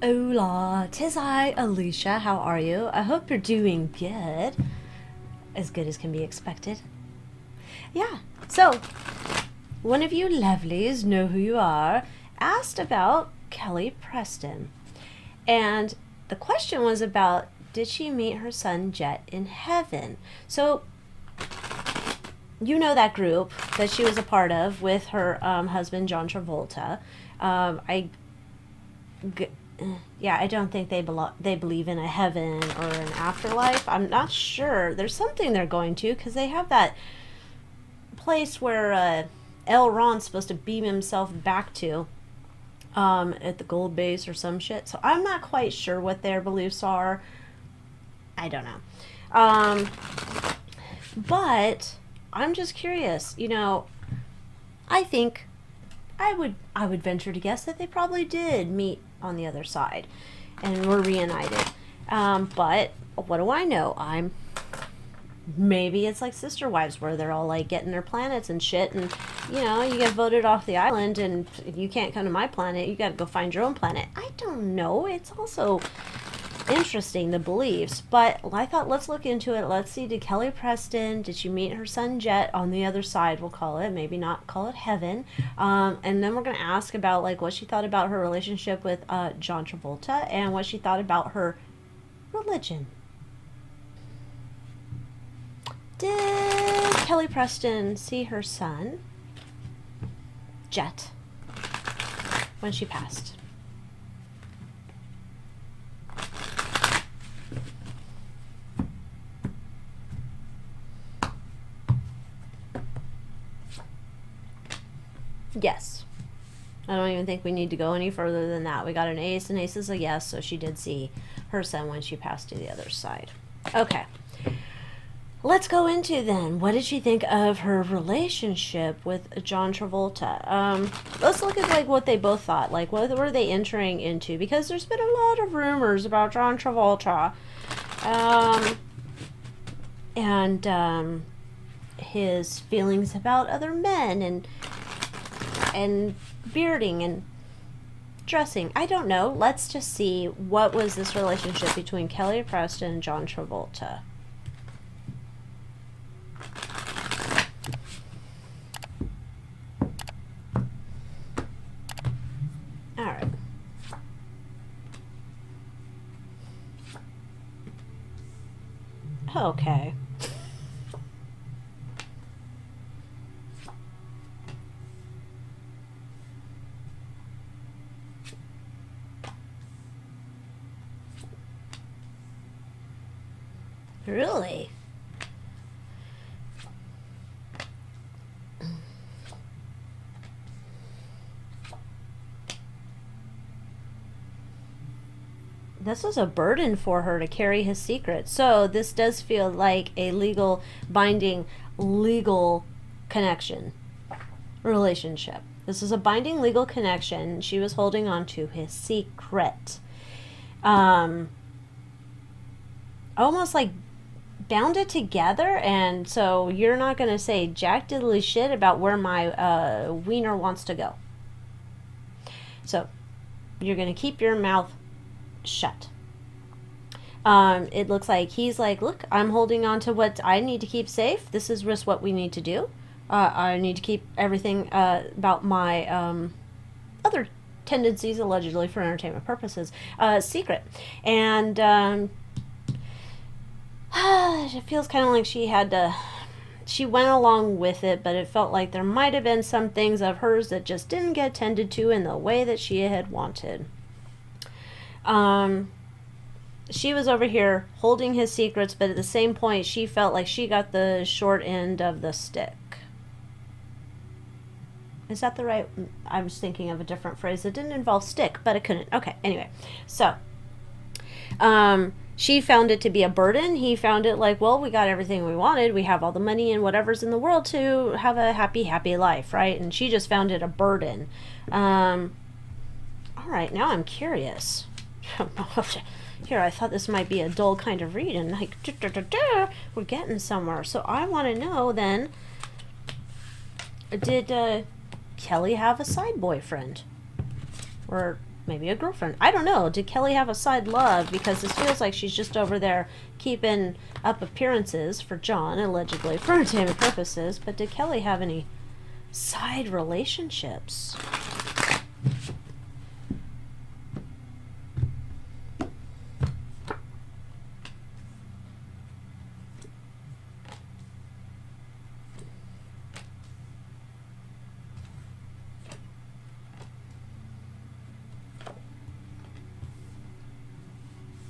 Hola, 'tis I, Alicia. How are you? I hope you're doing good. As good as can be expected. Yeah, so, one of you lovelies know who you are, asked about Kelly Preston. And the question was about, did she meet her son Jet in heaven? So, you know that group that she was a part of with her husband John Travolta. I yeah, I don't think they believe in a heaven or an afterlife. I'm not sure. There's something they're going to because they have that place where L. Ron's supposed to beam himself back to at the gold base or some shit. So I'm not quite sure what their beliefs are. I don't know. But I'm just curious. I think I would venture to guess that they probably did meet on the other side and were reunited. But what do I know? Maybe it's like Sister Wives where they're all like getting their planets and shit, and you get voted off the island and you can't come to my planet. You got to go find your own planet. I don't know. It's also interesting, the beliefs, but I thought let's look into it. Let's see, did Kelly Preston, did she meet her son Jet on the other side, we'll call it, maybe not call it heaven. And then we're going to ask about like what she thought about her relationship with John Travolta and what she thought about her religion. Did Kelly Preston see her son Jet when she passed? Yes. I don't even think we need to go any further than that. We got an ace, and ace is a yes, so she did see her son when she passed to the other side. Okay. Let's go into then. What did she think of her relationship with John Travolta? Let's look at like what they both thought. Like what were they entering into? Because there's been a lot of rumors about John Travolta. And his feelings about other men and bearding and dressing. I don't know. Let's just see what was this relationship between Kelly Preston and John Travolta. All right. Okay. Really? This is a burden for her to carry his secret. So this does feel like a binding legal connection, relationship. This is a binding legal connection. She was holding on to his secret. Almost like bound it together, and so you're not going to say jack diddly shit about where my wiener wants to go. So you're going to keep your mouth shut. It looks like he's like, look, I'm holding on to what I need to keep safe. This is just what we need to do. I need to keep everything about my other tendencies, allegedly for entertainment purposes, secret. And it feels kind of like she went along with it, but it felt like there might have been some things of hers that just didn't get tended to in the way that she had wanted. She was over here holding his secrets, but at the same point, she felt like she got the short end of the stick. Is that the right? I was thinking of a different phrase that didn't involve stick, but it couldn't. Okay, anyway. So, she found it to be a burden. He found it like, well, we got everything we wanted. We have all the money and whatever's in the world to have a happy life, right? And she just found it a burden. All right, now I'm curious. Here, I thought this might be a dull kind of read, and like, we're getting somewhere. So I want to know then, did Kelly have a side boyfriend? Or maybe a girlfriend. I don't know. Did Kelly have a side love? Because this feels like she's just over there keeping up appearances for John, allegedly, for entertainment purposes. But did Kelly have any side relationships?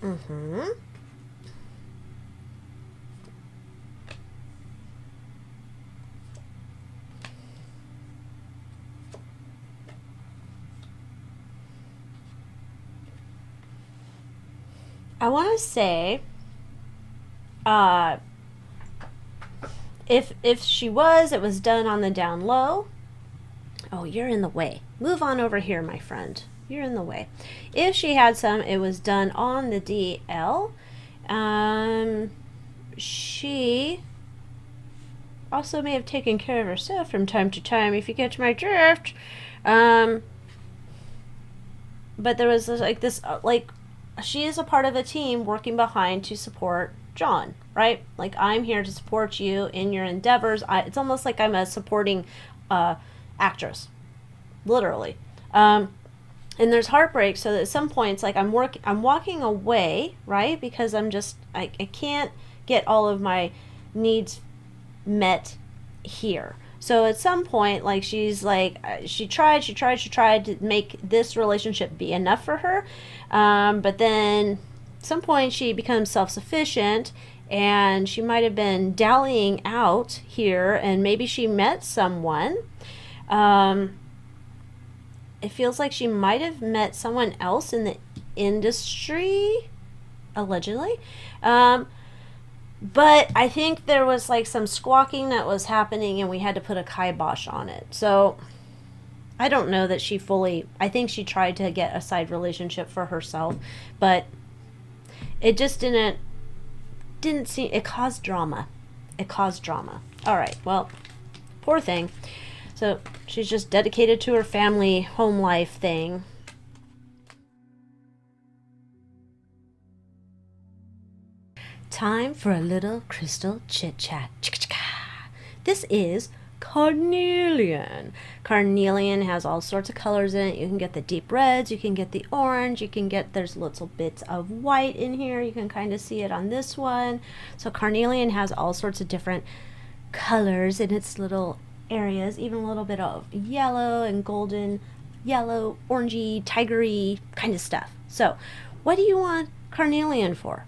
Mm-hmm. I want to say, if she was, it was done on the down low. Oh, you're in the way. Move on over here, my friend. You're in the way. If she had some, it was done on the DL. She also may have taken care of herself from time to time, if you get my drift. But there was this, she is a part of a team working behind to support John, right? Like, I'm here to support you in your endeavors. It's almost like I'm a supporting actress, literally. And there's heartbreak, so that at some points, like, I'm walking away, right? Because I can't get all of my needs met here. So at some point, like, she's like, she tried to make this relationship be enough for her. But then at some point she becomes self-sufficient, and she might have been dallying out here, and maybe she met someone. It feels like she might have met someone else in the industry, allegedly. But I think there was like some squawking that was happening, and we had to put a kibosh on it. So I don't know that she fully, I think she tried to get a side relationship for herself, but it just didn't seem, it caused drama. All right, well, poor thing. So she's just dedicated to her family, home life thing. Time for a little crystal chit-chat. This is carnelian. Carnelian has all sorts of colors in it. You can get the deep reds, you can get the orange, there's little bits of white in here. You can kind of see it on this one. So carnelian has all sorts of different colors in its little areas, even a little bit of yellow and golden yellow, orangey, tigery kind of stuff. So what do you want carnelian for?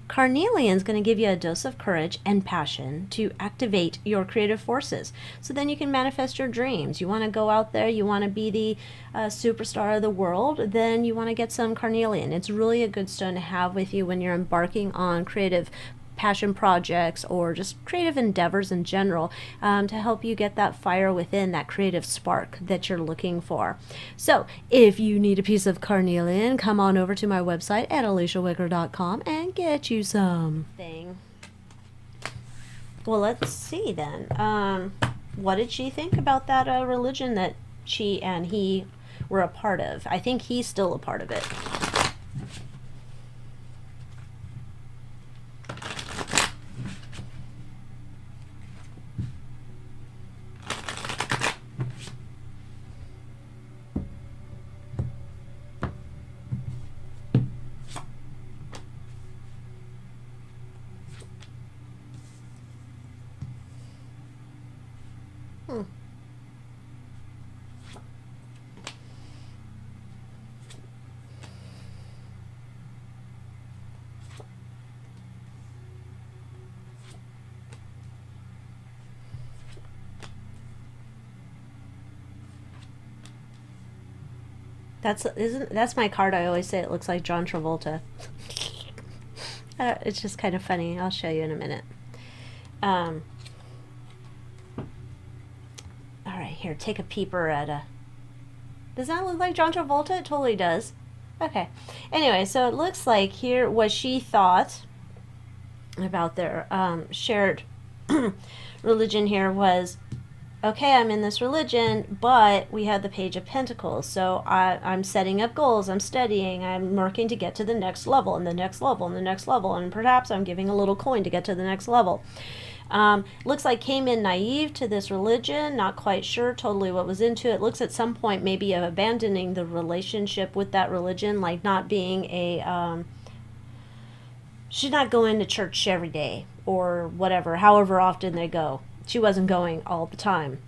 Carnelian is going to give you a dose of courage and passion to activate your creative forces. So then you can manifest your dreams. You want to go out there, you want to be the superstar of the world, then you want to get some carnelian. It's really a good stone to have with you when you're embarking on creative passion projects or just creative endeavors in general, to help you get that fire within, that creative spark that you're looking for. So if you need a piece of carnelian, come on over to my website at aliciawicker.com and get you some thing. Well, let's see then. What did she think about that religion that she and he were a part of? I think he's still a part of it. That's my card. I always say it looks like John Travolta. It's just kind of funny. I'll show you in a minute. All right, here, take a peeper at a... Does that look like John Travolta? It totally does. Okay. Anyway, so it looks like here what she thought about their shared religion here was okay, I'm in this religion, but we have the Page of Pentacles. So I'm setting up goals, I'm studying, I'm working to get to the next level and the next level and the next level, and perhaps I'm giving a little coin to get to the next level. Looks like came in naive to this religion, not quite sure totally what was into it. Looks at some point maybe of abandoning the relationship with that religion, like not being she's not going to church every day or whatever, however often they go. She wasn't going all the time.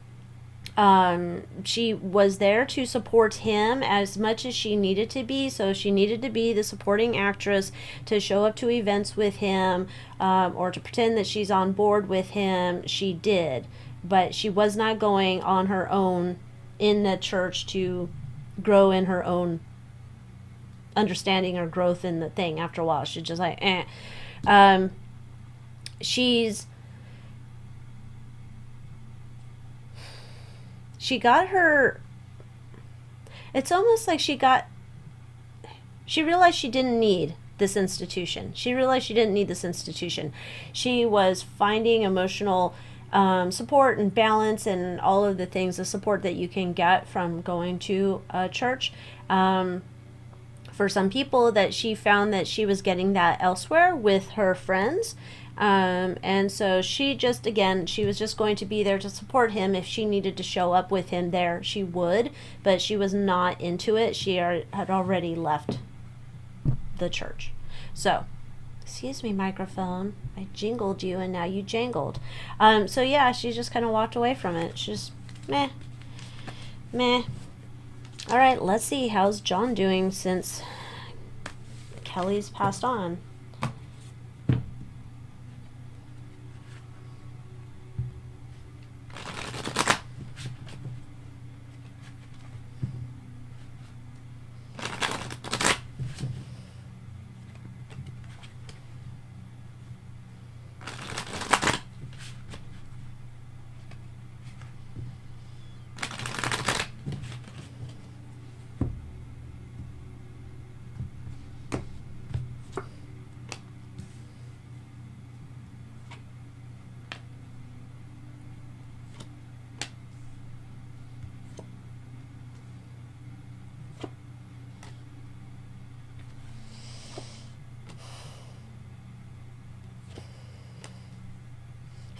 She was there to support him as much as she needed to be. So she needed to be the supporting actress to show up to events with him, or to pretend that she's on board with him. She did, but she was not going on her own in the church to grow in her own understanding or growth in the thing. After a while, she's just like, eh. She's she got her, it's almost like she realized she didn't need this institution. She realized she didn't need this institution. She was finding emotional support and balance and all of the things, the support that you can get from going to a church. For some people, that she found that she was getting that elsewhere with her friends. And so she just, again, she was just going to be there to support him. If she needed to show up with him there, she would, but she was not into it. She had already left the church. So, excuse me, microphone, I jingled you and now you jangled. So yeah, she just kind of walked away from it. She's meh. All right, let's see, how's John doing since Kelly's passed on?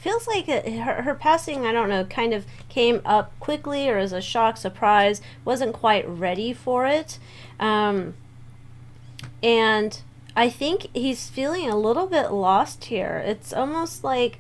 Feels like her passing, I don't know, kind of came up quickly or as a shock, surprise, wasn't quite ready for it. And I think he's feeling a little bit lost here. It's almost like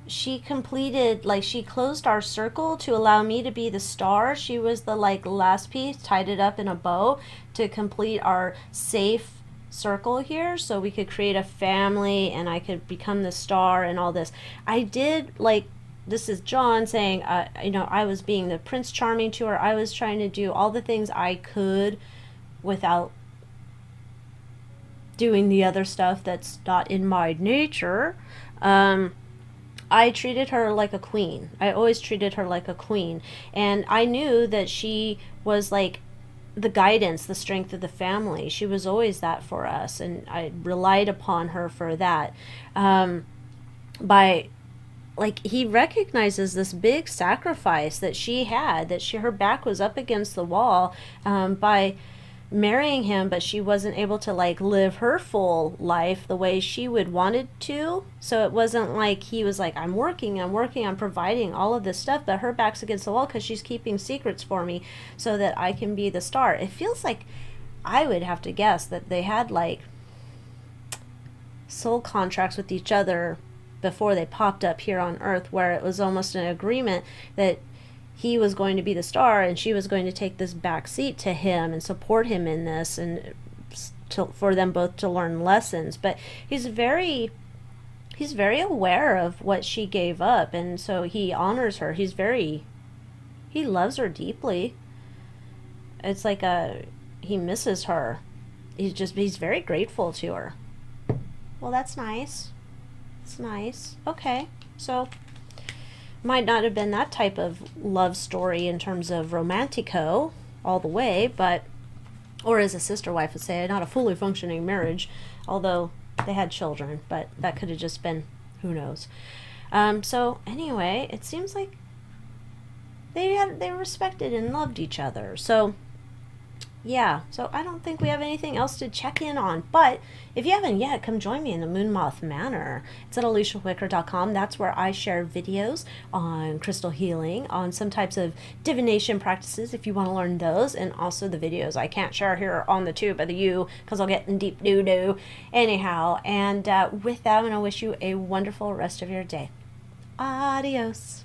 she completed, like she closed our circle to allow me to be the star. She was the like last piece, tied it up in a bow to complete our safe circle here, so we could create a family and I could become the star and all this. I did, like, this is John saying, I was being the Prince Charming to her. I was trying to do all the things I could without doing the other stuff that's not in my nature. I treated her like a queen. I always treated her like a queen. And I knew that she was like the guidance, the strength of the family. She was always that for us, and I relied upon her for that. By like, he recognizes this big sacrifice that she had, that her back was up against the wall by marrying him, but she wasn't able to like live her full life the way she would wanted to. So it wasn't like he was like, I'm working, I'm providing all of this stuff, but her back's against the wall because she's keeping secrets for me so that I can be the star. It feels like, I would have to guess that they had like soul contracts with each other before they popped up here on Earth, where it was almost an agreement that he was going to be the star and she was going to take this back seat to him and support him in this, and for them both to learn lessons. But he's very aware of what she gave up, and so he honors her. He loves her deeply. It's like he misses her. He's very grateful to her. Well, that's nice. It's nice. Okay, so might not have been that type of love story in terms of romantico all the way, but, or as a sister wife would say, not a fully functioning marriage, although they had children, but that could have just been, who knows. So anyway, it seems like they respected and loved each other. So yeah, so I don't think we have anything else to check in on. But if you haven't yet, come join me in the Moonmoth Manor. It's at aliciawicker.com. That's where I share videos on crystal healing, on some types of divination practices if you want to learn those, and also the videos I can't share here on the tube of the U because I'll get in deep doo-doo. Anyhow, and with that, I'm going to wish you a wonderful rest of your day. Adios.